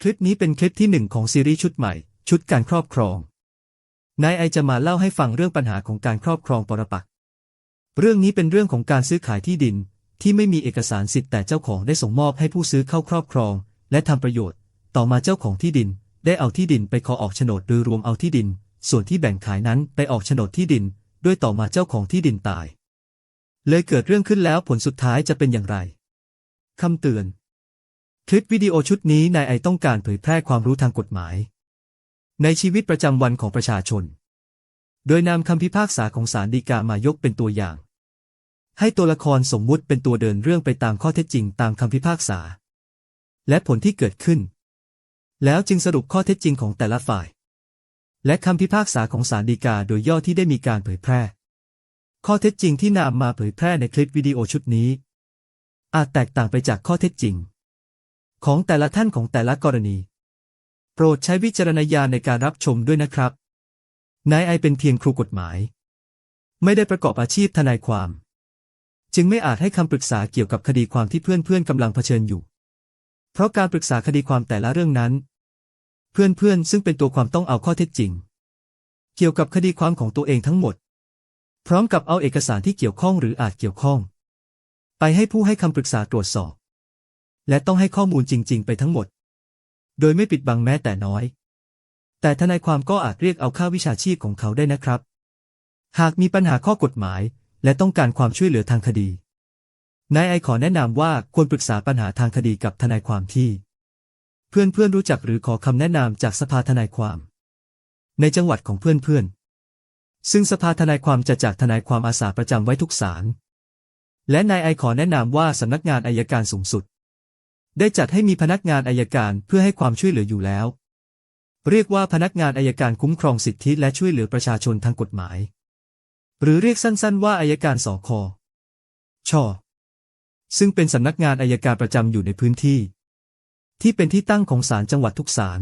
คลิปนี้เป็นคลิปที่1ของซีรีส์ชุดใหม่ชุดการครอบครองนายไอจะมาเล่าให้ฟังเรื่องปัญหาของการครอบครองปรปักษ์เรื่องนี้เป็นเรื่องของการซื้อขายที่ดินที่ไม่มีเอกสารสิทธิ์แต่เจ้าของได้ส่งมอบให้ผู้ซื้อเข้าครอบครองและทำประโยชน์ต่อมาเจ้าของที่ดินได้เอาที่ดินไปขอออกโฉนดโดยรวมเอาที่ดินส่วนที่แบ่งขายนั้นไปออกโฉนดที่ดินด้วยต่อมาเจ้าของที่ดินตายเลยเกิดเรื่องขึ้นแล้วผลสุดท้ายจะเป็นอย่างไรคำเตือนคลิปวิดีโอชุดนี้นายไอต้องการเผยแพร่ความรู้ทางกฎหมายในชีวิตประจำวันของประชาชนโดยนำคำพิพากษาของศาลฎีกามายกเป็นตัวอย่างให้ตัวละครสมมุติเป็นตัวเดินเรื่องไปตามข้อเท็จจริงตามคำพิพากษาและผลที่เกิดขึ้นแล้วจึงสรุปข้อเท็จจริงของแต่ละฝ่ายและคำพิพากษาของศาลฎีกาโดยย่อที่ได้มีการเผยแพร่ข้อเท็จจริงที่นำมาเผยแพร่ในคลิปวิดีโอชุดนี้อาจแตกต่างไปจากข้อเท็จจริงของแต่ละท่านของแต่ละกรณีโปรดใช้วิจารณญาณในการรับชมด้วยนะครับนายไอเป็นเพียงครูกฎหมายไม่ได้ประกอบอาชีพทนายความจึงไม่อาจให้คำปรึกษาเกี่ยวกับคดีความที่เพื่อนๆกำลังเผชิญอยู่เพราะการปรึกษาคดีความแต่ละเรื่องนั้นเพื่อนๆซึ่งเป็นตัวความต้องเอาข้อเท็จจริงเกี่ยวกับคดีความของตัวเองทั้งหมดพร้อมกับเอาเอกสารที่เกี่ยวข้องหรืออาจเกี่ยวข้องไปให้ผู้ให้คำปรึกษาตรวจสอบและต้องให้ข้อมูลจริงๆไปทั้งหมดโดยไม่ปิดบังแม้แต่น้อยแต่ทนายความก็อาจเรียกเอาค่าวิชาชีพของเขาได้นะครับหากมีปัญหาข้อกฎหมายและต้องการความช่วยเหลือทางคดีนายไอขอแนะนำว่าควรปรึกษาปัญหาทางคดีกับทนายความที่เพื่อนๆรู้จักหรือขอคำแนะนำจากสภาทนายความในจังหวัดของเพื่อนๆซึ่งสภาทนายความจะจัดทนายความอาสาประจำไว้ทุกศาลและนายไอขอแนะนำว่าสำนักงานอัยการสูงสุดได้จัดให้มีพนักงานอัยการเพื่อให้ความช่วยเหลืออยู่แล้วเรียกว่าพนักงานอัยการคุ้มครองสิทธิและช่วยเหลือประชาชนทางกฎหมายหรือเรียกสั้นๆว่าอัยการสคช.ซึ่งเป็นสำนักงานอัยการประจำอยู่ในพื้นที่ที่เป็นที่ตั้งของศาลจังหวัดทุกศาล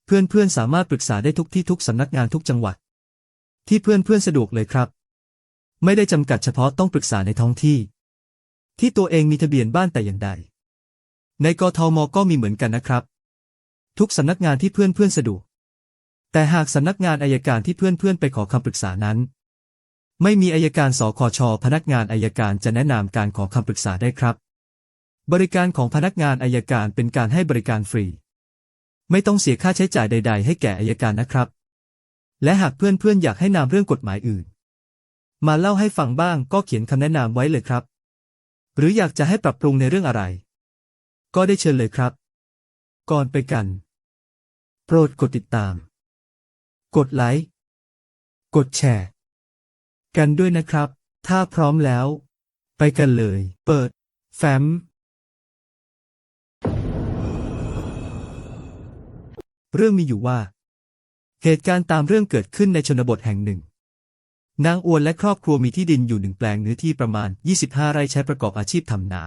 เพื่อนๆสามารถปรึกษาได้ทุกที่ทุกสำนักงานทุกจังหวัดที่เพื่อนๆสะดวกเลยครับไม่ได้จำกัดเฉพาะต้องปรึกษาในท้องที่ที่ตัวเองมีทะเบียนบ้านแต่อย่างใดในกทม.ก็มีเหมือนกันนะครับทุกสำนักงานที่เพื่อนๆสะดวกแต่หากสำนักงานอัยการที่เพื่อนๆไปขอคำปรึกษานั้นไม่มีอัยการสคช.พนักงานอัยการจะแนะนำการขอคำปรึกษาได้ครับบริการของพนักงานอัยการเป็นการให้บริการฟรีไม่ต้องเสียค่าใช้จ่ายใดๆให้แก่อัยการนะครับและหากเพื่อนๆอยากให้นำเรื่องกฎหมายอื่นมาเล่าให้ฟังบ้างก็เขียนคำแนะนำไว้เลยครับหรืออยากจะให้ปรับปรุงในเรื่องอะไรก็ได้เชิญเลยครับก่อนไปกันโปรดกดติดตามกดไลค์กดแชร์กันด้วยนะครับถ้าพร้อมแล้วไปกันเลยเปิดแฟ้มเรื่องมีอยู่ว่าเหตุการณ์ตามเรื่องเกิดขึ้นในชนบทแห่งหนึ่งนางอวนและครอบครัวมีที่ดินอยู่1 แปลงเนื้อที่ประมาณ25 ไร่ใช้ประกอบอาชีพทำนา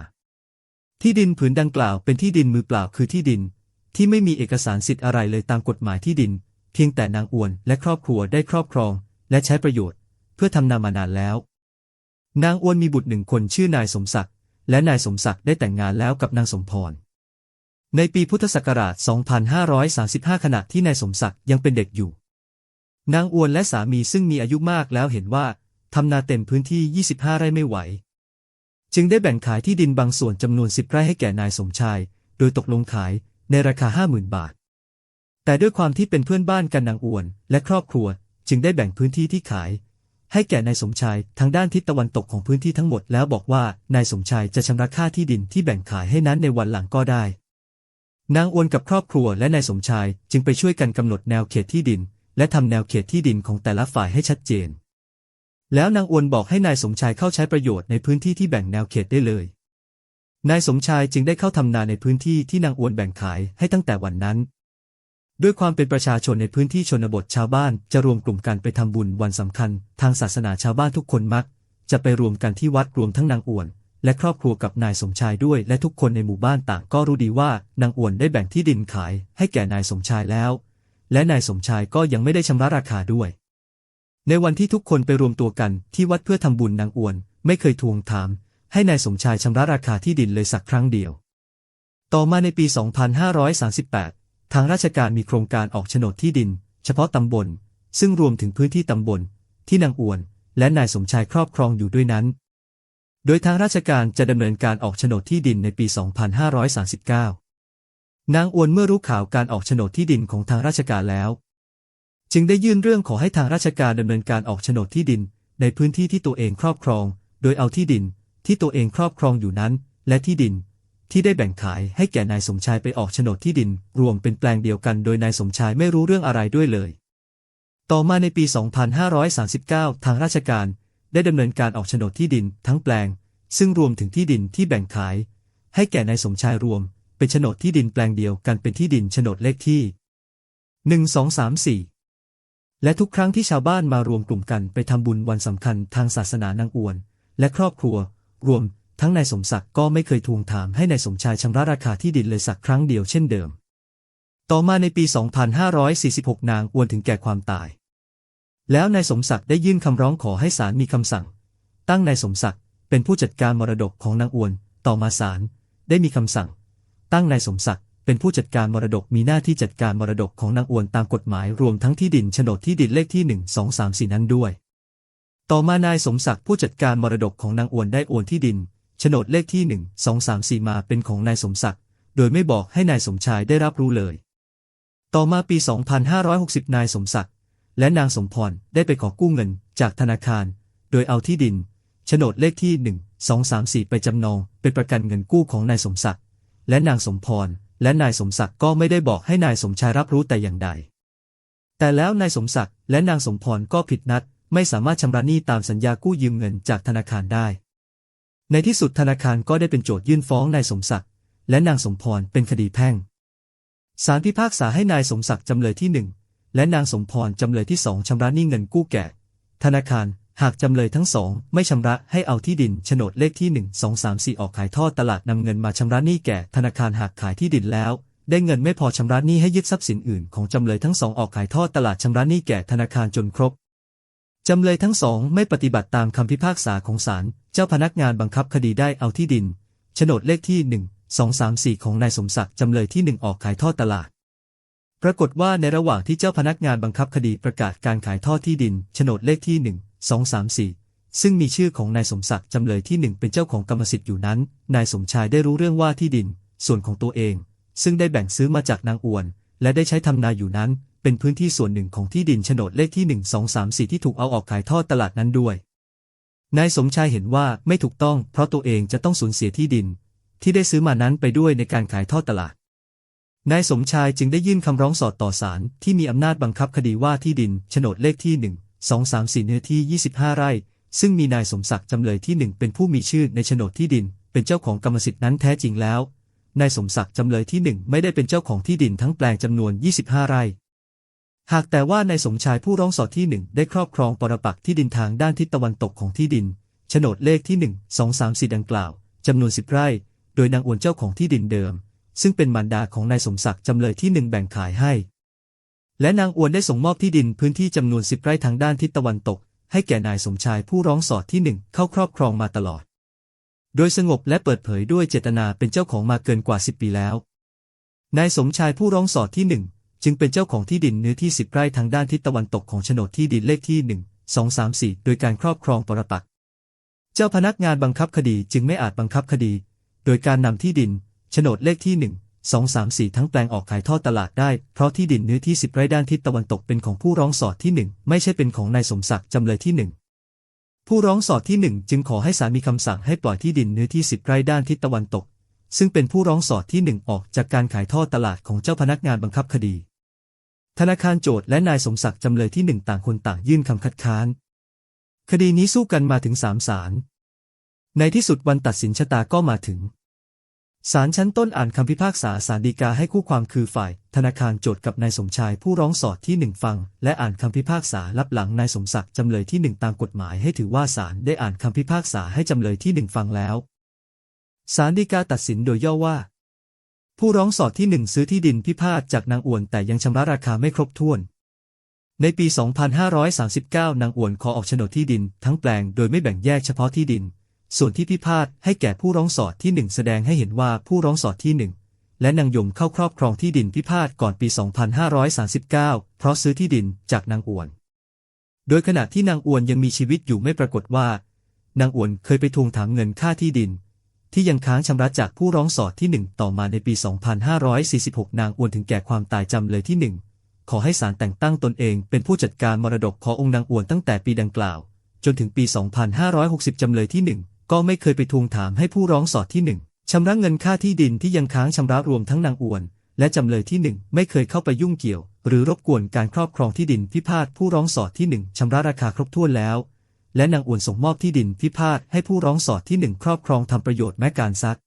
ที่ดินผืนดังกล่าวเป็นที่ดินมือเปล่าคือที่ดินที่ไม่มีเอกสารสิทธิ์อะไรเลยตามกฎหมายที่ดินเพียงแต่นางอวนและครอบครัวได้ครอบครองและใช้ประโยชน์เพื่อทำนามานานแล้วนางอวนมีบุตร1 คนชื่อนายสมศักดิ์และนายสมศักดิ์ได้แต่งงานแล้วกับนางสมพรในปีพุทธศักราช 2535 ขณะที่นายสมศักดิ์ยังเป็นเด็กอยู่นางอวนและสามีซึ่งมีอายุมากแล้วเห็นว่าทำนาเต็มพื้นที่25 ไร่ไม่ไหวจึงได้แบ่งขายที่ดินบางส่วนจำนวน10 ไร่ให้แก่นายสมชายโดยตกลงขายในราคา 50,000 บาทแต่ด้วยความที่เป็นเพื่อนบ้านกันนางอวนและครอบครัวจึงได้แบ่งพื้นที่ที่ขายให้แก่นายสมชายทางด้านทิศตะวันตกของพื้นที่ทั้งหมดแล้วบอกว่านายสมชายจะชำระค่าที่ดินที่แบ่งขายให้นั้นในวันหลังก็ได้นางอวนกับครอบครัวและนายสมชายจึงไปช่วยกันกำหนดแนวเขตที่ดินและทำแนวเขตที่ดินของแต่ละฝ่ายให้ชัดเจนแล้วนางอวนบอกให้นายสมชายเข้าใช้ประโยชน์ในพื้นที่ที่แบ่งแนวเขตได้เลยนายสมชายจึงได้เข้าทำนาในพื้นที่ที่นางอวนแบ่งขายให้ตั้งแต่วันนั้นด้วยความเป็นประชาชนในพื้นที่ชนบทชาวบ้านจะรวมกลุ่มกันไปทำบุญวันสำคัญทางศาสนาชาวบ้านทุกคนมักจะไปรวมกันที่วัดรวมทั้งนางอวนและครอบครัวกับนายสมชายด้วยและทุกคนในหมู่บ้านต่างก็รู้ดีว่านางอวนได้แบ่งที่ดินขายให้แก่นายสมชายแล้วและนายสมชายก็ยังไม่ได้ชำระราคาด้วยในวันที่ทุกคนไปรวมตัวกันที่วัดเพื่อทำบุญนางอวนไม่เคยทวงถามให้นายสมชายชำระราคาที่ดินเลยสักครั้งเดียว ต่อมาในปี 2538 ทางราชการมีโครงการออกโฉนดที่ดินเฉพาะตำบลซึ่งรวมถึงพื้นที่ตำบลที่นางอวนและนายสมชายครอบครองอยู่ด้วยนั้นโดยทางราชการจะดำเนินการออกโฉนดที่ดินในปี 2539 นางอวนเมื่อรู้ข่าวการออกโฉนดที่ดินของทางราชการแล้วจึงได้ยื่นเรื่องขอให้ทางราชการดำเนินการออกโฉนดที่ดินในพื้นที่ที่ตัวเองครอบครองโดยเอาที่ดินที่ตัวเองครอบครองอยู่นั้นและที่ดินที่ได้แบ่งขายให้แก่นายสมชายไปออกโฉนดที่ดินรวมเป็นแปลงเดียวกันโดยนายสมชายไม่รู้เรื่องอะไรด้วยเลยต่อมาในปี 2539 ทางราชการได้ดำเนินการออกโฉนดที่ดินทั้งแปลงซึ่งรวมถึงที่ดินที่แบ่งขายให้แก่นายสมชายรวมเป็นโฉนดที่ดินแปลงเดียวกันเป็นที่ดินโฉนดเลขที่ 1234 และทุกครั้งที่ชาวบ้านมารวมกลุ่มกันไปทำบุญวันสำคัญทางศาสนานางอวนและครอบครัวรวมทั้งนายสมศักดิ์ก็ไม่เคยทวงถามให้นายสมชายชำระราคาที่ดินเลยสักครั้งเดียวเช่นเดิมต่อมาในปี 2546 นางอวนถึงแก่ความตายแล้วนายสมศักดิ์ได้ยื่นคำร้องขอให้ศาลมีคำสั่งตั้งนายสมศักดิ์เป็นผู้จัดการมรดกของนางอวนต่อมาศาลได้มีคำสั่งตั้งนายสมศักดิ์เป็นผู้จัดการมรดกมีหน้าที่จัดการมรดกของนางอวนตามกฎหมายรวมทั้งที่ดินโฉนดที่ดินเลขที่ 1234 นั้นด้วยต่อมานายสมศักดิ์ผู้จัดการมรดกของนางอวนได้โอนที่ดินโฉนดเลขที่ 1234 มาเป็นของนายสมศักดิ์โดยไม่บอกให้นายสมชายได้รับรู้เลยต่อมาปี 2560 นายสมศักดิ์และนางสมพรได้ไปขอกู้เงินจากธนาคารโดยเอาที่ดินโฉนดเลขที่ 1234 ไปจำนองเป็นประกันเงินกู้ของนายสมศักดิ์และนางสมพรและนายสมศักดิ์ก็ไม่ได้บอกให้นายสมชายรับรู้แต่อย่างใดแต่แล้วนายสมศักดิ์และนางสมพรก็ผิดนัดไม่สามารถชำระหนี้ตามสัญญากู้ยืมเงินจากธนาคารได้ในที่สุดธนาคารก็ได้เป็นโจทยื่นฟ้องนายสมศักดิ์และนางสมพรเป็นคดีแพ่งศาลพิพากษาให้นายสมศักดิ์จำเลยที่ 1และนางสมพรจำเลยที่ 2ชำระหนี้เงินกู้แก่ธนาคารหากจำเลยทั้งสองไม่ชำระให้เอาที่ดินโฉนดเลขที่ 1234 ออกขายทอดตลาดนำเงินมาชำระหนี้แก่ธนาคารหากขายที่ดินแล้วได้เงินไม่พอชำระหนี้ให้ยึดทรัพย์สินอื่นของจำเลยทั้งสองออกขายทอดตลาดชำระหนี้แก่ธนาคารจนครบจำเลยทั้งสองไม่ปฏิบัติตามคำพิพากษาของศาลเจ้าพนักงานบังคับคดีได้เอาที่ดินโฉนดเลขที่ 1234 ของนายสมศักดิ์จำเลยที่ 1ออกขายทอดตลาดปรากฏว่าในระหว่างที่เจ้าพนักงานบังคับคดีประกาศการขายทอดที่ดินโฉนดเลขที่ 1234 ซึ่งมีชื่อของนายสมศักดิ์จำเลยที่ 1เป็นเจ้าของกรรมสิทธิ์อยู่นั้นนายสมชายได้รู้เรื่องว่าที่ดินส่วนของตัวเองซึ่งได้แบ่งซื้อมาจากนางอวนและได้ใช้ทำนาอยู่นั้นเป็นพื้นที่ส่วนหนึ่งของที่ดินโฉนดเลขที่ 1234 ที่ถูกเอาออกขายทอดตลาดนั้นด้วยนายสมชายเห็นว่าไม่ถูกต้องเพราะตัวเองจะต้องสูญเสียที่ดินที่ได้ซื้อมานั้นไปด้วยในการขายทอดตลาดนายสมชายจึงได้ยื่นคำร้องสอดต่อศาลที่มีอำนาจบังคับคดีว่าที่ดินโฉนดเลขที่ 1234 เนื้อที่ 25 ไร่ซึ่งมีนายสมศักดิ์จำเลยที่ 1เป็นผู้มีชื่อในโฉนดที่ดินเป็นเจ้าของกรรมสิทธิ์นั้นแท้จริงแล้วนายสมศักดิ์จำเลยที่ 1ไม่ได้เป็นเจ้าของที่ดินทั้งแปลงจำนวน 25 ไร่หากแต่ว่านายสมชายผู้ร้องสอดที่ 1ได้ครอบครองปรปักษ์ที่ดินทางด้านทิศตะวันตกของที่ดินโฉนดเลขที่ 1234 ดังกล่าวจำนวน 10 ไร่โดยนางอวนเจ้าของที่ดินเดิมซึ่งเป็นมารดาของนายสมศักดิ์จำเลยที่ 1แบ่งขายให้และนางอวนได้ส่งมอบที่ดินพื้นที่จำนวน 10 ไร่ทางด้านทิศตะวันตกให้แก่นายสมชายผู้ร้องสอดที่ 1เข้าครอบครองมาตลอดโดยสงบและเปิดเผยด้วยเจตนาเป็นเจ้าของมาเกินกว่า 10 ปีแล้วนายสมชายผู้ร้องสอดที่ 1จึงเป็นเจ้าของที่ดินเนื้อที่ 10 ไร่ทางด้านทิศตะวันตกของโฉนดที่ดินเลขที่ 1234โดยการครอบครองปรปักษ์เจ้าพนักงานบังคับคดีจึงไม่อาจบังคับคดีโดยการนำที่ดินโฉนดเลขที่ 1234 ทั้งแปลงออกขายทอดตลาดได้เพราะที่ดินเนื้อที่ 10 ไร่ด้านทิศตะวันตกเป็นของผู้ร้องสอดที่ 1ไม่ใช่เป็นของนายสมศักดิ์จำเลยที่ 1ผู้ร้องสอดที่ 1จึงขอให้ศาลมีคำสั่งให้ปล่อยที่ดินเนื้อที่ 10 ไร่ด้านทิศตะวันตกซึ่งเป็นผู้ร้องสอดที่ 1ออกจากการขายทอดตลาดของเจ้าพนักงานบังคับคดีธนาคารโจทก์และนายสมศักดิ์จำเลยที่ 1ต่างคนต่างยื่นคำคัดค้านคดีนี้สู้กันมาถึง3 ศาลในที่สุดวันตัดสินชะตาก็มาถึงศาลชั้นต้นอ่านคำพิพากษาศาลฎีกาให้คู่ความคือฝ่ายธนาคารโจทก์กับนายสมชายผู้ร้องสอดที่ 1ฟังและอ่านคำพิพากษารับหลังนายสมศักดิ์จำเลยที่ 1ตามกฎหมายให้ถือว่าศาลได้อ่านคำพิพากษาให้จำเลยที่ 1ฟังแล้วศาลฎีกาตัดสินโดยย่อว่าผู้ร้องสอดที่ 1ซื้อที่ดินพิพาทจากนางอวนแต่ยังชำระราคาไม่ครบถ้วนในปี 2539 นางอวนขอออกโฉนดที่ดินทั้งแปลงโดยไม่แบ่งแยกเฉพาะที่ดินส่วนที่พิพาทให้แก่ผู้ร้องสอดที่ 1แสดงให้เห็นว่าผู้ร้องสอดที่ และนางยมเข้าครอบครองที่ดินพิพาทก่อนปี 2539 เพราะซื้อที่ดินจากนางอวนโดยขณะที่นางอวนยังมีชีวิตอยู่ไม่ปรากฏว่านางอวนเคยไปทวงถามเงินค่าที่ดินที่ยังค้างชำระจากผู้ร้องสอดที่1ต่อมาในปี 2546 นางอวนถึงแก่ความตายจำเลยที่1ขอให้ศาลแต่งตั้งตนเองเป็นผู้จัดการมรดกขององค์นางอวนตั้งแต่ปีดังกล่าวจนถึงปี 2560 จำเลยที่1ก็ไม่เคยไปทวงถามให้ผู้ร้องสอดที่1ชำระเงินค่าที่ดินที่ยังค้างชำระรวมทั้งนางอวนและจำเลยที่1ไม่เคยเข้าไปยุ่งเกี่ยวหรือรบกวนการครอบครองที่ดินพิพาทผู้ร้องสอดที่1ชำระราคาครบถ้วนแล้วและนางอวนส่งมอบที่ดินพิพาทให้ผู้ร้องสอดที่1ครอบครองทำประโยชน์แม้การซัก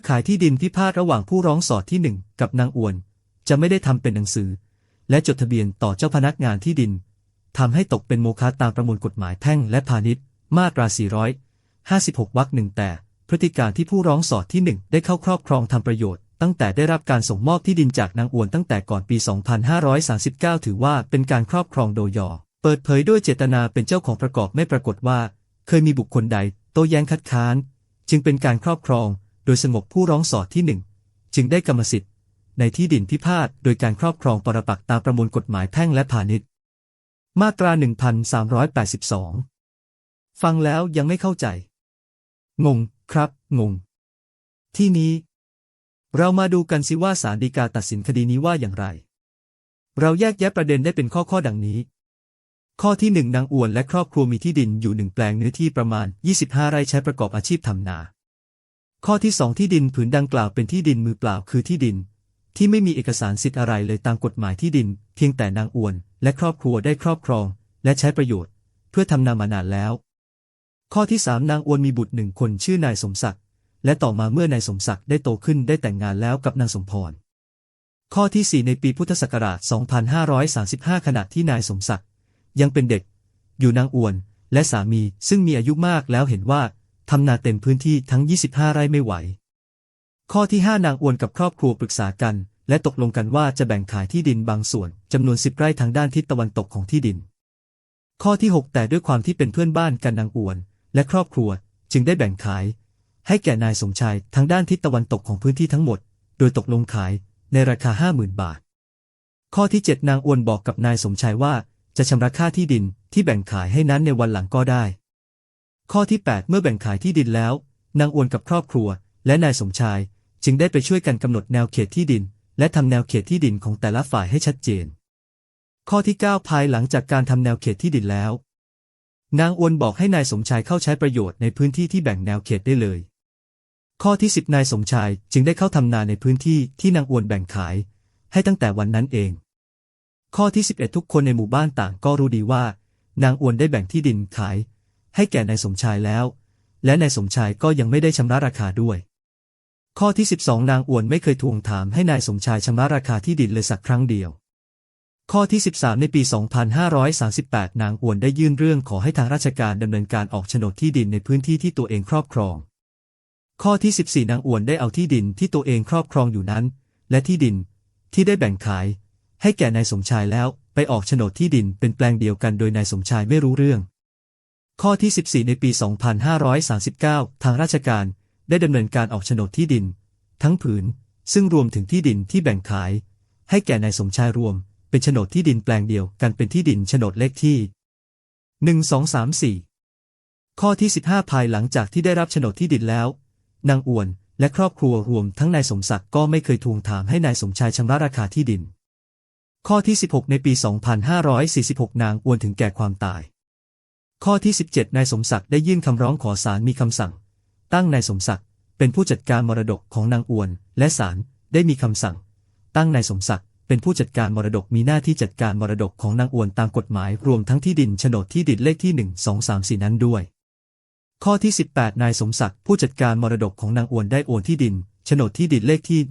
ขายที่ดินพิพาทระหว่างผู้ร้องสอดที่1กับนางอวนจะไม่ได้ทำเป็นหนังสือและจดทะเบียนต่อเจ้าพนักงานที่ดินทำให้ตกเป็นโมฆะตามประมวลกฎหมายแพ่งและพาณิชย์มาตรา 456 วรรค 1แต่พฤติการที่ผู้ร้องสอดที่1ได้เข้าครอบครองทำประโยชน์ตั้งแต่ได้รับการส่งมอบที่ดินจากนางอวนตั้งแต่ก่อนปี 2539 ถือว่าเป็นการครอบครองโดยย่อเปิดเผยด้วยเจตนาเป็นเจ้าของประกอบไม่ปรากฏว่าเคยมีบุคคลใดโต้แย้งคัดค้านจึงเป็นการครอบครองโดยสงบผู้ร้องสอดที่1จึงได้กรรมสิทธิ์ในที่ดินพิพาทโดยการครอบครองปรปักษ์ตามประมวลกฎหมายแพ่งและพาณิชย์มาตรา 1382 ฟังแล้วยังไม่เข้าใจงงครับงงที่นี้เรามาดูกันสิว่าศาลฎีกาตัดสินคดีนี้ว่าอย่างไรเราแยกแยะประเด็นได้เป็นข้อดังนี้ข้อที่1นางอวนและครอบครัวมีที่ดินอยู่1แปลงเนื้อที่ประมาณ25ไร่ใช้ประกอบอาชีพทำนาข้อที่2ที่ดินผืนดังกล่าวเป็นที่ดินมือเปล่าคือที่ดินที่ไม่มีเอกสารสิทธิ์อะไรเลยตามกฎหมายที่ดินเพียงแต่นางอวนและครอบครัวได้ครอบครองและใช้ประโยชน์เพื่อทำนามานานแล้วข้อที่3นางอวนมีบุตร1คนชื่อนายสมศักดิ์และต่อมาเมื่อนายสมศักดิ์ได้โตขึ้นได้แต่งงานแล้วกับนางสมพรข้อที่4ในปีพุทธศักราช 2535 ขณะที่นายสมศักดิ์ยังเป็นเด็กอยู่นางอวนและสามีซึ่งมีอายุมากแล้วเห็นว่าทำนาเต็มพื้นที่ทั้ง25ไร่ไม่ไหวข้อที่5นางอวนกับครอบครัวปรึกษากันและตกลงกันว่าจะแบ่งขายที่ดินบางส่วนจำนวน10ไร่ทางด้านทิศตะวันตกของที่ดินข้อที่6แต่ด้วยความที่เป็นเพื่อนบ้านกันนางอวนและครอบครัวจึงได้แบ่งขายให้แก่นายสมชายทางด้านทิศตะวันตกของพื้นที่ทั้งหมดโดยตกลงขายในราคา 50,000 บาทข้อที่7นางอวนบอกกับนายสมชายว่าจะชำระค่าที่ดินที่แบ่งขายให้นั้นในวันหลังก็ได้ข้อที่8เมื่อแบ่งขายที่ดินแล้วนางอวนกับครอบครัวและนายสมชายจึงได้ไปช่วยกันกำหนดแนวเขตที่ดินและทำแนวเขตที่ดินของแต่ละฝ่ายให้ชัดเจนข้อที่9ภายหลังจากการทำแนวเขตที่ดินแล้วนางอวนบอกให้นายสมชายเข้าใช้ประโยชน์ในพื้นที่ที่แบ่งแนวเขตได้เลยข้อที่10นายสมชายจึงได้เข้าทำนาในพื้นที่ที่นางอวนแบ่งขายให้ตั้งแต่วันนั้นเองข้อที่11ทุกคนในหมู่บ้านต่างก็รู้ดีว่านางอวนได้แบ่งที่ดินขายให้แก่นายสมชายแล้วและนายสมชายก็ยังไม่ได้ชำระราคาด้วยข้อที่12นางอวนไม่เคยทวงถามให้นายสมชายชำระราคาที่ดินเลยสักครั้งเดียวข้อที่13ในปี 2538นางอวนได้ยื่นเรื่องขอให้ทางราชการดำเนินการออกโฉนดที่ดินในพื้นที่ที่ตัวเองครอบครองข้อที่14นางอวนได้เอาที่ดินที่ตัวเองครอบครองอยู่นั้นและที่ดินที่ได้แบ่งขายให้แก่นายสมชายแล้วไปออกโฉนดที่ดินเป็นแปลงเดียวกันโดยนายสมชายไม่รู้เรื่องข้อที่14ในปี 2539ทางราชการได้ดำเนินการออกโฉนดที่ดินทั้งผืนซึ่งรวมถึงที่ดินที่แบ่งขายให้แก่นายสมชายรวมเป็นโฉนดที่ดินแปลงเดียวกันเป็นที่ดินโฉนดเลขที่1234ข้อที่15ภายหลังจากที่ได้รับโฉนดที่ดินแล้วนางอวนและครอบครัวรวมทั้งนายสมศักดิ์ก็ไม่เคยทวงถามให้นายสมชายชำระราคาที่ดินข้อที่16ในปี 2546นางอวนถึงแก่ความตายข้อที่17นายสมศักดิ์ได้ยื่นคำร้องขอศาลมีคำสั่งตั้งนายสมศักดิ์เป็นผู้จัดการมรดกของนางอวนและศาลได้มีคำสั่งตั้งนายสมศักดิ์เป็นผู้จัดการมรดกมีหน้าที่จัดการมรดกของนางอวนตามกฎหมายรวมทั้งที่ดินโฉนดที่ดินเลขที่1234นั้นด้วยข้อที่18นายสมศักดิ์ผู้จัดการมรดกของนางอวนได้โอนที่ดินโฉนดที่ดินเลขที่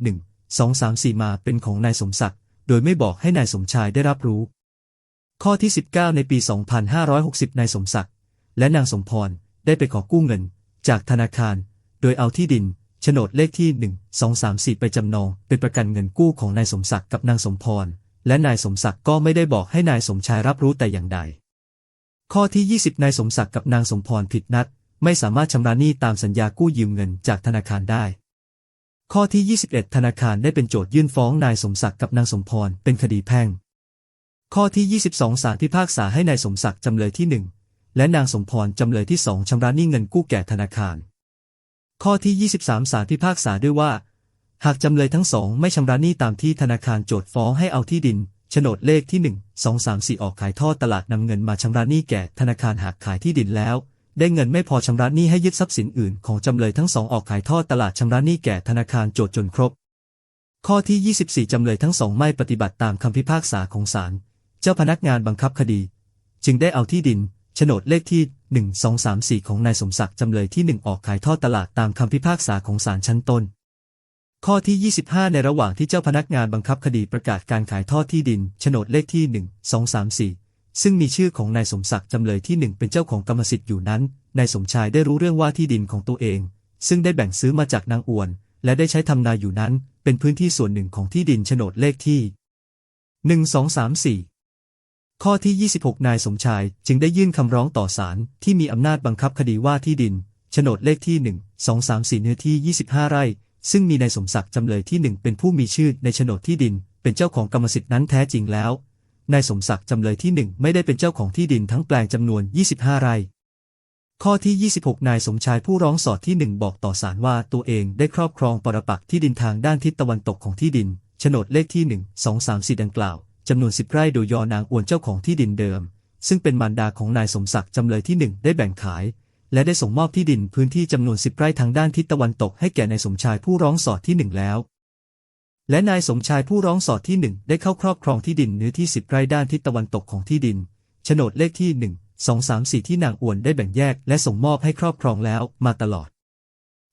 1234มาเป็นของนายสมศักดิ์โดยไม่บอกให้นายสมชายได้รับรู้ข้อที่19ในปี 2560นายสมศักดิ์และนางสมพรได้ไปขอกู้เงินจากธนาคารโดยเอาที่ดินโฉนดเลขที่1234ไปจำนองเป็นประกันเงินกู้ของนายสมศักดิ์กับนางสมพรและนายสมศักดิ์ก็ไม่ได้บอกให้นายสมชายรับรู้แต่อย่างใดข้อที่20นายสมศักดิ์กับนางสมพรผิดนัดไม่สามารถชำระหนี้ตามสัญญากู้ยืมเงินจากธนาคารได้ ข้อที่ 21 ธนาคารได้เป็นโจทยื่นฟ้องนายสมศักดิ์กับนางสมพรเป็นคดีแพ่งข้อที่ 22 ศาลพิพากษาให้นายสมศักดิ์จำเลยที่ 1และนางสมพรจำเลยที่ 2ชำระหนี้เงินกู้แก่ธนาคารข้อที่ 23 ศาลพิพากษาด้วยว่าหากจำเลยทั้งสองไม่ชำระหนี้ตามที่ธนาคารโจทฟ้องให้เอาที่ดินโฉนดเลขที่ 1 2 3 4ออกขายทอดตลาดนำเงินมาชำระหนี้แก่ธนาคารหากขายที่ดินแล้วได้เงินไม่พอชำระหนี้ให้ยึดทรัพย์สินอื่นของจำเลยทั้งสองออกขายทอดตลาดชำระหนี้แก่ธนาคารโจทจนครบข้อที่ 24 จำเลยทั้งสองไม่ปฏิบัติตามคำพิพากษาของศาลเจ้าพนักงานบังคับคดีจึงได้เอาที่ดินโฉนดเลขที่ 1 2 3 4ของนายสมศักดิ์จำเลยที่ 1ออกขายทอดตลาดตามคำพิพากษาของศาลชั้นต้นข้อที่ 25 ในระหว่างที่เจ้าพนักงานบังคับคดีประกาศการขายทอดที่ดินโฉนดเลขที่ 1 2 3 4ซึ่งมีชื่อของนายสมศักดิ์จำเลยที่ 1เป็นเจ้าของกรรมสิทธิ์อยู่นั้นนายสมชายได้รู้เรื่องว่าที่ดินของตัวเองซึ่งได้แบ่งซื้อมาจากนางอวนและได้ใช้ทำนาอยู่นั้นเป็นพื้นที่ส่วนหนึ่งของที่ดินโฉนดเลขที่ 1 2 3 4ข้อที่ 26 นายสมชายจึงได้ยื่นคำร้องต่อศาลที่มีอำนาจบังคับคดีว่าที่ดินโฉนดเลขที่ 1 2 3 4เนื้อที่25ไร่ซึ่งมีนายสมศักดิ์จำเลยที่ 1เป็นผู้มีชื่อในโฉนดที่ดินเป็นเจ้าของกรรมสิทธิ์นั้นแท้จริงแล้วนายสมศักดิ์จำเลยที่ 1ไม่ได้เป็นเจ้าของที่ดินทั้งแปลงจำนวน25ไร่ข้อที่ 26 นายสมชายผู้ร้องสอดที่ 1บอกต่อศาลว่าตัวเองได้ครอบครองปรปักษ์ที่ดินทางด้านทิศตะวันตกของที่ดินโฉนดเลขที่ 1 2 3 4ดังกล่าวจำนวน10ไร่โดยยนางอวนเจ้าของที่ดินเดิมซึ่งเป็นมารดาของนายสมศักดิ์จำเลยที่ 1ได้แบ่งขายและได้ส่งมอบที่ดินพื้นที่จำนวน10ไร่ทางด้านทิศตะวันตกให้แก่นายสมชายผู้ร้องสอดที่ 1แล้วและนายสมชายผู้ร้องสอดที่ 1ได้เข้าครอบครองที่ดินเนื้อที่10ไร่ด้านทิศตะวันตกของที่ดินโฉนดเลขที่ 1 2 3 4ที่นางอวนได้แบ่งแยกและส่งมอบให้ครอบครองแล้วมาตลอด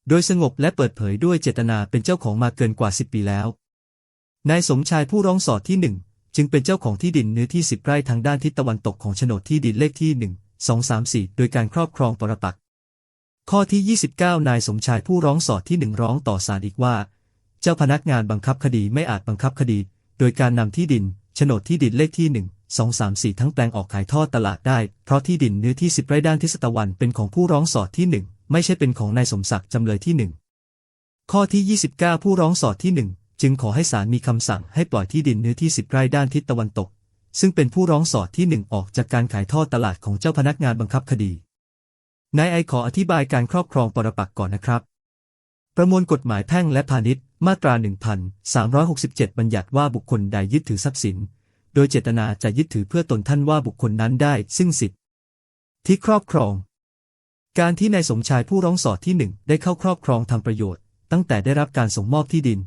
โดยสงบและเปิดเผยด้วยเจตนาเป็นเจ้าของมาเกินกว่า10ปีแล้วนายสมชายผู้ร้องสอดที่ 1จึงเป็นเจ้าของที่ดินเนื้อที่10ไร่ทางด้านทิศตะวันตกของโฉนดที่ดินเลขที่ 1 2 3 4โดยการครอบครองปรปักษ์ข้อที่ 29 นายสมชายผู้ร้องสอดที่ 1ร้องต่อศาลอีกว่าเจ้าพนักงานบังคับคดีไม่อาจบังคับคดีโดยการนำที่ดินโฉนดที่ดินเลขที่ 1 2 3 4ทั้งแปลงออกขายทอดตลาดได้เพราะที่ดินเนื้อที่10ไร่ด้านทิศตะวันเป็นของผู้ร้องสอดที่ 1ไม่ใช่เป็นของนายสมศักดิ์จำเลยที่ 1ข้อที่ 29 ผู้ร้องสอดที่ 1จึงขอให้ศาลมีคำสั่งให้ปล่อยที่ดินเนื้อที่10ไร่ด้านทิศตะวันตกซึ่งเป็นผู้ร้องสอดที่ 1ออกจากการขายทอดตลาดของเจ้าพนักงานบังคับคดีนายไอขออธิบายการครอบครองปรปักษ์ก่อนนะครับประมวลกฎหมายแพ่งและพาณิชย์มาตรา 1367 บัญญัติว่าบุคคลใดยึดถือทรัพย์สินโดยเจตนาจะยึดถือเพื่อตนท่านว่าบุคคลนั้นได้ซึ่งสิทธิที่ครอบครองการที่นายสมชายผู้ร้องสอดที่ 1ได้เข้าครอบครองทำประโยชน์ตั้งแต่ได้รับการส่งมอบที่ดิน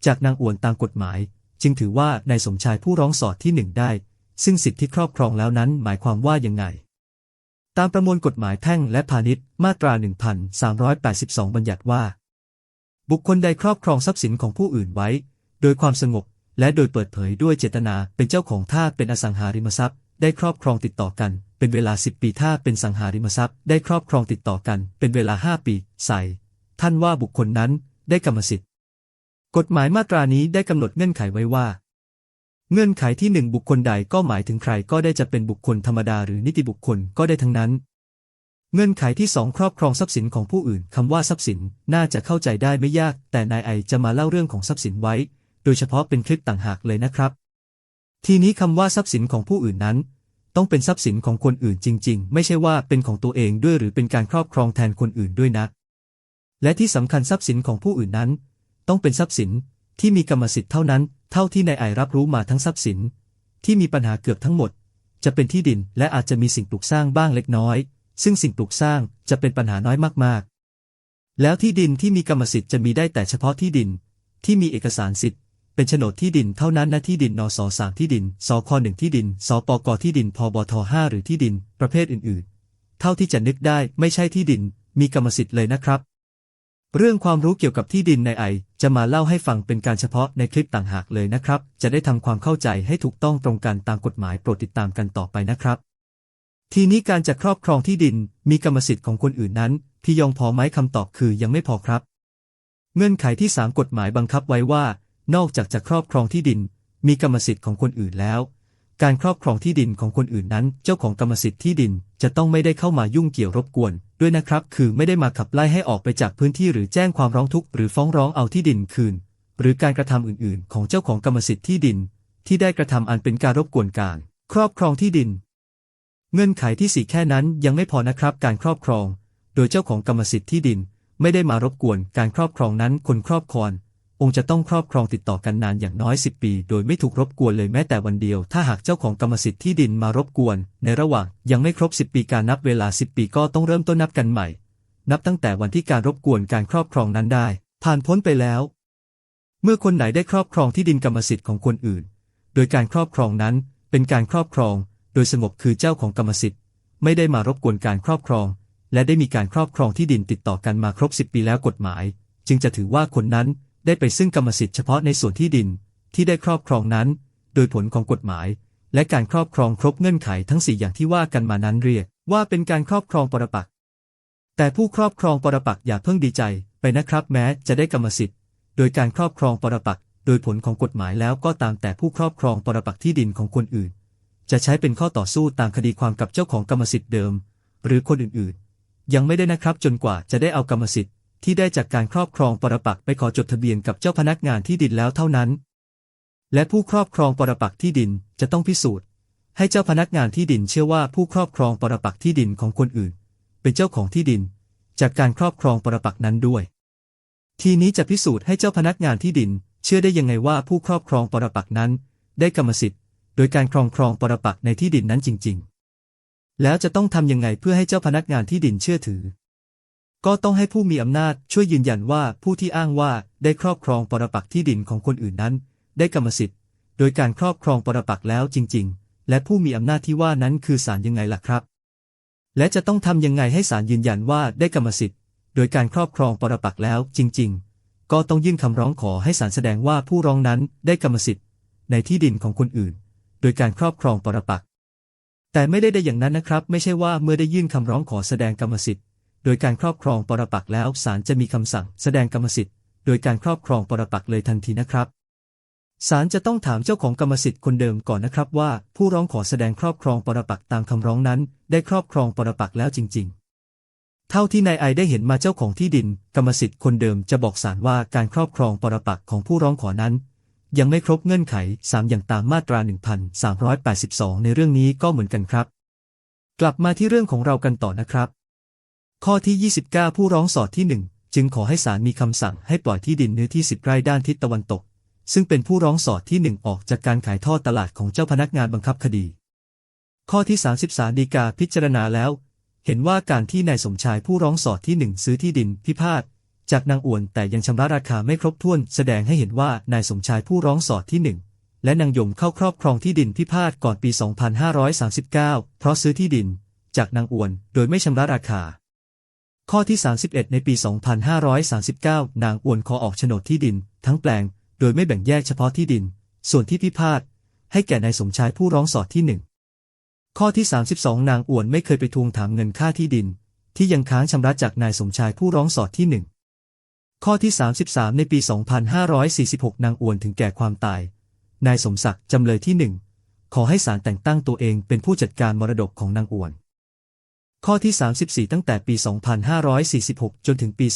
จากนางอวนตามกฎหมายจึงถือว่านายสมชายผู้ร้องสอดที่ 1ได้ซึ่งสิทธิที่ครอบครองแล้วนั้นหมายความว่ายังไงตามประมวลกฎหมายแพ่งและพาณิชย์มาตรา 1382 บัญญัติว่าบุคคลใดครอบครองทรัพย์สินของผู้อื่นไว้โดยความสงบและโดยเปิดเผยด้วยเจตนาเป็นเจ้าของถ้าเป็นอสังหาริมทรัพย์ได้ครอบครองติดต่อกันเป็นเวลา10ปีถ้าเป็นสังหาริมทรัพย์ได้ครอบครองติดต่อกันเป็นเวลา5ปีใส่ท่านว่าบุคคลนั้นได้กรรมสิทธิ์กฎหมายมาตรานี้ได้กำหนดเงื่อนไขไว้ว่าเงื่อนไขที่ 1บุคคลใดก็หมายถึงใครก็ได้จะเป็นบุคคลธรรมดาหรือนิติบุคคลก็ได้ทั้งนั้นเงื่อนไขที่ 2ครอบครองทรัพย์สินของผู้อื่นคำว่าทรัพย์สินน่าจะเข้าใจได้ไม่ยากแต่นายไอจะมาเล่าเรื่องของทรัพย์สินไว้โดยเฉพาะเป็นคลิปต่างหากเลยนะครับทีนี้คำว่าทรัพย์สินของผู้อื่นนั้นต้องเป็นทรัพย์สินของคนอื่นจริงๆไม่ใช่ว่าเป็นของตัวเองด้วยหรือเป็นการครอบครองแทนคนอื่นด้วยนะและที่สำคัญทรัพย์สินของผู้อื่นนั้นต้องเป็นทรัพย์สินที่มีกรรมสิทธิ์เท่านั้นเท่าที่นายไอรับรู้มาทั้งทรัพย์สินที่มีปัญหาเกือบทั้งหมดจะเป็นที่ดินและอาจจะมีสิ่งปลูกสร้างบ้างเล็กน้อยซึ่งสิ่งปลูกสร้างจะเป็นปัญหาน้อยมากๆแล้วที่ดินที่มีกรรมสิทธิ์จะมีได้แต่เฉพาะที่ดินที่มีเอกสารสิทธิ์เป็นโฉนดที่ดินเท่านั้นนะที่ดินนส3ที่ดินสค1ที่ดินสปกที่ดินพบท5หรือที่ดินประเภทอื่นๆเท่าที่จะนึกได้ไม่ใช่ที่ดินมีกรรมสิทธิ์เลยนะครับเรื่องความรู้เกี่ยวกับที่ดินในไอจะมาเล่าให้ฟังเป็นการเฉพาะในคลิปต่างหากเลยนะครับจะได้ทำความเข้าใจให้ถูกต้องตรงกันตามกฎหมายโปรดติดตามกันต่อไปนะครับทีนี้การจะครอบครองที่ดินมีกรรมสิทธิ์ของคนอื่นนั้นพี่ยองพอไหมคำตอบคือยังไม่พอครับเงื่อนไขที่3กฎหมายบังคับไว้ว่านอกจากจะครอบครองที่ดินมีกรรมสิทธิ์ของคนอื่นแล้ว การครอบครองที่ดินของคนอื่นนั้นเจ้าของกรรมสิทธิ์ที่ดินจะต้องไม่ได้เข้ามายุ่งเกี่ยวรบกวนด้วยนะครับคือไม่ได้มาขับไล่ให้ออกไปจากพื้นที่หรือแจ้งความร้องทุกข์หรือฟ้องร้องเอาที่ดินคืนหรือการกระทำอื่นๆของเจ้าของกรรมสิทธิ์ที่ดินที่ได้กระทำอันเป็นการรบกวนการครอบครองที่ดินเงื่อนไขที่4แค่นั้นยังไม่พอนะครับการครอบครองโดยเจ้าของกรรมสิทธิ์ที่ดินไม่ได้มารบกวนการครอบครองนั้นคนครอบครองจะต้องครอบครองติดต่อกันนานอย่างน้อย10 ปีโดยไม่ถูกรบกวนเลยแม้แต่วันเดียวถ้าหากเจ้าของกรรมสิทธิ์ที่ดินมารบกวนในระหว่างยังไม่ครบ10 ปีการนับเวลา10 ปีก็ต้องเริ่มต้นนับกันใหม่นับตั้งแต่วันที่การรบกวนการครอบครองนั้นได้ผ่านพ้นไปแล้วเมื่อคนไหนได้ครอบครองที่ดินกรรมสิทธิ์ของคนอื่นโดยการครอบครองนั้นเป็นการครอบครองโดยสงบคือเจ้าของกรรมสิทธิ์ไม่ได้มารบกวนการครอบครองและได้มีการครอบครองที่ดินติดต่อกันมาครบ10 ปีแล้วกฎหมายจึงจะถือว่าคนนั้นได้ไปซึ่งกรรมสิทธิ์เฉพาะในส่วนที่ดินที่ได้ครอบครองนั้นโดยผลของกฎหมายและการครอบครองครบเงื่อนไขทั้ง4อย่างที่ว่ากันมานั้นเรียกว่าเป็นการครอบครองปรปักษ์แต่ผู้ครอบครองปรปักษ์อย่าเพิ่งดีใจไปนะครับแม้จะได้กรรมสิทธิ์โดยการครอบครองปรปักษ์โดยผลของกฎหมายแล้วก็ตามแต่ผู้ครอบครองปรปักษ์ที่ดินของคนอื่นจะใช้เป็นข้อต่อสู้ตามคดีความกับเจ้าของกรรมสิทธิ์เดิมหรือคนอื่นๆยังไม่ได้นะครับจนกว่าจะได้เอากรรมสิทธิ์ที่ได้จากการครอบครองปรปักษ์ไปขอจดทะเบียนกับเจ้าพนักงานที่ดินแล้วเท่านั้นและผู้ครอบครองปรปักษ์ที่ดินจะต้องพิสูจน์ให้เจ้าพนักงานที่ดินเชื่อว่าผู้ครอบครองปรปักษ์ที่ดินของคนอื่นเป็นเจ้าของที่ดินจากการครอบครองปรปักษ์นั้นด้วยทีนี้จะพิสูจน์ให้เจ้าพนักงานที่ดินเชื่อได้ยังไงว่าผู้ครอบครองปรปักษ์นั้นได้กรรมสิทธิ์โดยการครองปรปักษ์ในที่ดินนั้นจริงๆแล้วจะต้องทำยังไงเพื่อให้เจ้าพนักงานที่ดินเชื่อถือก็ต้องให้ผู้มีอำนาจช่วยยืนยันว่าผู้ที่อ้างว่าได้ครอบครองปรปักษ์ที่ดินของคนอื่นนั้นได้กรรมสิทธิ์โดยการครอบครองปรปักษ์แล้วจริงๆและผู้มีอำนาจที่ว่านั้นคือศาลยังไงล่ะครับและจะต้องทำยังไงให้ศาลยืนยันว่าได้กรรมสิทธิ์โดยการครอบครองปรปักษ์แล้วจริงๆก็ต้องยื่นคำร้องขอให้ศาลแสดงว่าผู้ร้องนั้นได้กรรมสิทธิ์ในที่ดินของคนอื่นโดยการครอบครองปรปักษ์แต่ไม่ได้อย่างนั้นนะครับไม่ใช่ว่าเมื่อได้ยื่นคำร้องขอแสดงกรรมสิทธิ์โดยการครอบครองปรปักษ์แล้วศาลจะมีคำสั่งแสดงกรรมสิทธิ์โดยการครอบครองปรปักษ์เลยทันทีนะครับศาลจะต้องถามเจ้าของกรรมสิทธิ์คนเดิมก่อนนะครับว่าผู้ร้องขอแสดงครอบครองปรปักษ์ตามคำร้องนั้นได้ครอบครองปรปักษ์แล้วจริงๆเท่าที่นายไอได้เห็นมาเจ้าของที่ดินกรรมสิทธิ์คนเดิมจะบอกศาลว่าการครอบครองปรปักษ์ของผู้ร้องขอนั้นยังไม่ครบเงื่อนไข3อย่างตามมาตรา 1382 ในเรื่องนี้ก็เหมือนกันครับกลับมาที่เรื่องของเรากันต่อนะครับข้อที่29ผู้ร้องสอดที่1จึงขอให้ศาลมีคำสั่งให้ปล่อยที่ดินเนื้อที่10 ไร่ด้านทิศตะวันตกซึ่งเป็นผู้ร้องสอดที่1ออกจากการขายทอดตลาดของเจ้าพนักงานบังคับคดีข้อที่30ศาลฎีกาพิจารณาแล้วเห็นว่าการที่นายสมชายผู้ร้องสอดที่1ซื้อที่ดินพิพาทจากนางอ้วนแต่ยังชำระราคาไม่ครบถ้วนแสดงให้เห็นว่านายสมชายผู้ร้องสอดที่1และนางยมเข้าครอบครองที่ดินพิพาทก่อนปี 2539 เพราะซื้อที่ดินจากนางอ้วนโดยไม่ชำระราคาข้อที่31ในปี 2539 นางอ้วนขอออกโฉนดที่ดินทั้งแปลงโดยไม่แบ่งแยกเฉพาะที่ดินส่วนที่พิพาทให้แก่นายสมชายผู้ร้องสอดที่1ข้อที่32นางอ้วนไม่เคยไปทวงถามเงินค่าที่ดินที่ยังค้างชำระจากนายสมชายผู้ร้องสอดที่1ข้อที่33ในปี 2546 นางอ้วนถึงแก่ความตายนายสมศักดิ์จำเลยที่1ขอให้ศาลแต่งตั้งตัวเองเป็นผู้จัดการมรดกของนางอ้วนข้อที่34ตั้งแต่ปี 2546 จนถึงปี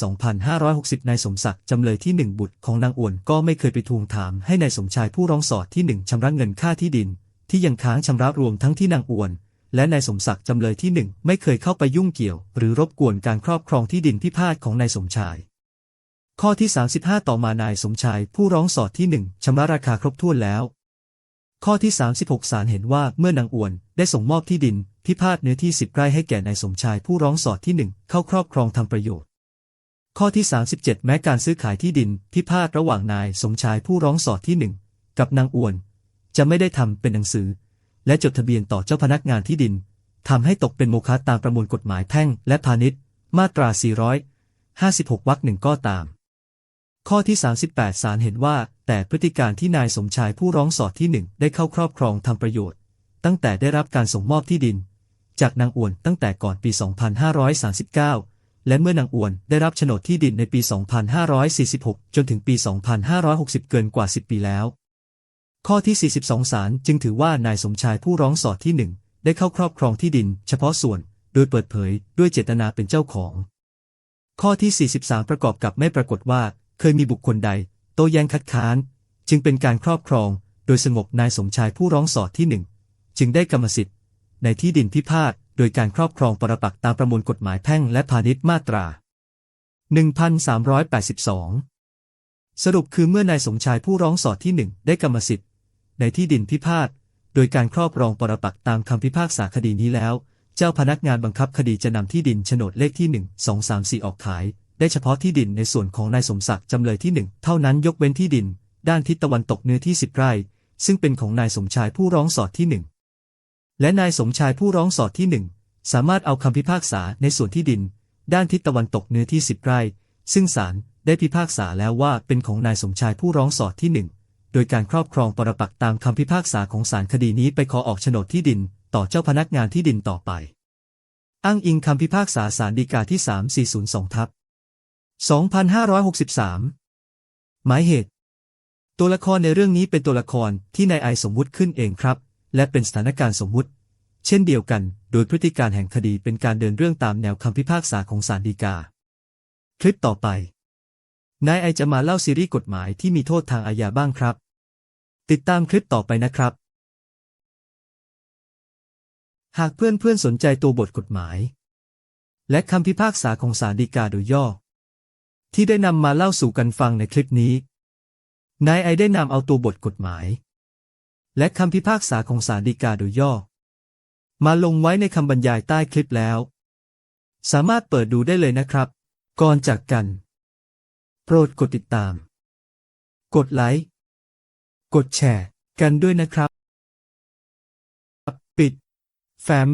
2560 นายสมศักดิ์จำเลยที่1บุตรของนางอ้วนก็ไม่เคยไปทวงถามให้นายสมชายผู้ร้องสอดที่1ชำระเงินค่าที่ดินที่ยังค้างชำระรวมทั้งที่นางอ้วนและนายสมศักดิ์จำเลยที่1ไม่เคยเข้าไปยุ่งเกี่ยวหรือรบกวนการครอบครองที่ดินพิพาทของนายสมชายข้อที่35ต่อมานายสมชายผู้ร้องสอดที่1ชำระราคาครบถ้วนแล้วข้อที่36ศาลเห็นว่าเมื่อนางอ้วนได้ส่งมอบที่ดินพิพาทเนื้อที่10 ไร่ให้แก่นายสมชายผู้ร้องสอดที่1เข้าครอบครองทำประโยชน์ข้อที่37แม้การซื้อขายที่ดินพิพาทระหว่างนายสมชายผู้ร้องสอดที่1กับนางอ้วนจะไม่ได้ทำเป็นหนังสือและจดทะเบียนต่อเจ้าพนักงานที่ดินทำให้ตกเป็นโมฆะตามประมวลกฎหมายแพ่งและพาณิชย์มาตรา 456 วรรค 1ก็ตามข้อที่38ศาลเห็นว่าแต่พฤติการที่นายสมชายผู้ร้องสอดที่1ได้เข้าครอบครองทำประโยชน์ตั้งแต่ได้รับการส่งมอบที่ดินจากนางอ้วนตั้งแต่ก่อนปี 2539 และเมื่อนางอ้วนได้รับโฉนดที่ดินในปี 2546 จนถึงปี 2560 เกินกว่า10 ปีแล้ว ข้อที่ 42 ศาลจึงถือว่านายสมชายผู้ร้องสอดที่ 1 ได้เข้าครอบครองที่ดินเฉพาะส่วนโดยเปิดเผยด้วยเจตนาเป็นเจ้าของ ข้อที่ 43 ประกอบกับไม่ปรากฏว่าเคยมีบุคคลใดโต้แย้งคัดค้านจึงเป็นการครอบครองโดยสงบนายสมชายผู้ร้องสอดที่ 1 จึงได้กรรมสิทธิ์ในที่ดินพิพาทโดยการครอบครองปรปักษ์ตามประมวลกฎหมายแพ่งและพาณิชย์มาตรา 1382 สรุปคือเมื่อนายสมชายผู้ร้องสอดที่ 1 ได้กรรมสิทธิ์ในที่ดินพิพาทโดยการครอบครองปรปักษ์ตามคำพิพากษาคดีนี้แล้วเจ้าพนักงานบังคับคดีจะนำที่ดินโฉนดเลขที่ 1 2 3 4 ออกขายได้เฉพาะที่ดินในส่วนของนายสมศักดิ์จำเลยที่ 1 เท่านั้นยกเว้นที่ดินด้านทิศตะวันตกเนื้อที่10 ไร่ซึ่งเป็นของนายสมชายผู้ร้องสอดที่ 1 และนายสมชายผู้ร้องสอดที่ 1 สามารถเอาคำพิพากษาในส่วนที่ดินด้านทิศตะวันตกเนื้อที่10 ไร่ซึ่งศาลได้พิพากษาแล้วว่าเป็นของนายสมชายผู้ร้องสอดที่ 1 โดยการครอบครองปรปักษ์ตามคำพิพากษาของศาลคดีนี้ไปขอออกโฉนดที่ดินต่อเจ้าพนักงานที่ดินต่อไปอ้างอิงคำพิพากษาศาลฎีกาที่ 3402/2563 หมายเหตุตัวละครในเรื่องนี้เป็นตัวละครที่นายไอสมมุติขึ้นเองครับและเป็นสถานการณ์สมมุติเช่นเดียวกันโดยพฤติการแห่งคดีเป็นการเดินเรื่องตามแนวคำพิพากษาของศาลฎีกาคลิปต่อไปนายไอจะมาเล่าซีรีส์กฎหมายที่มีโทษทางอาญาบ้างครับติดตามคลิปต่อไปนะครับหากเพื่อนๆสนใจตัวบทกฎหมายและคำพิพากษาของศาลฎีกาโดยย่อที่ได้นำมาเล่าสู่กันฟังในคลิปนี้นายไอได้นำเอาตัวบทกฎหมายและคำพิพากษาของศาลฎีกาโดยย่อมาลงไว้ในคำบรรยายใต้คลิปแล้วสามารถเปิดดูได้เลยนะครับก่อนจากกันโปรดกดติดตามกดไลค์กดแชร์กันด้วยนะครับปิดแฟ้ม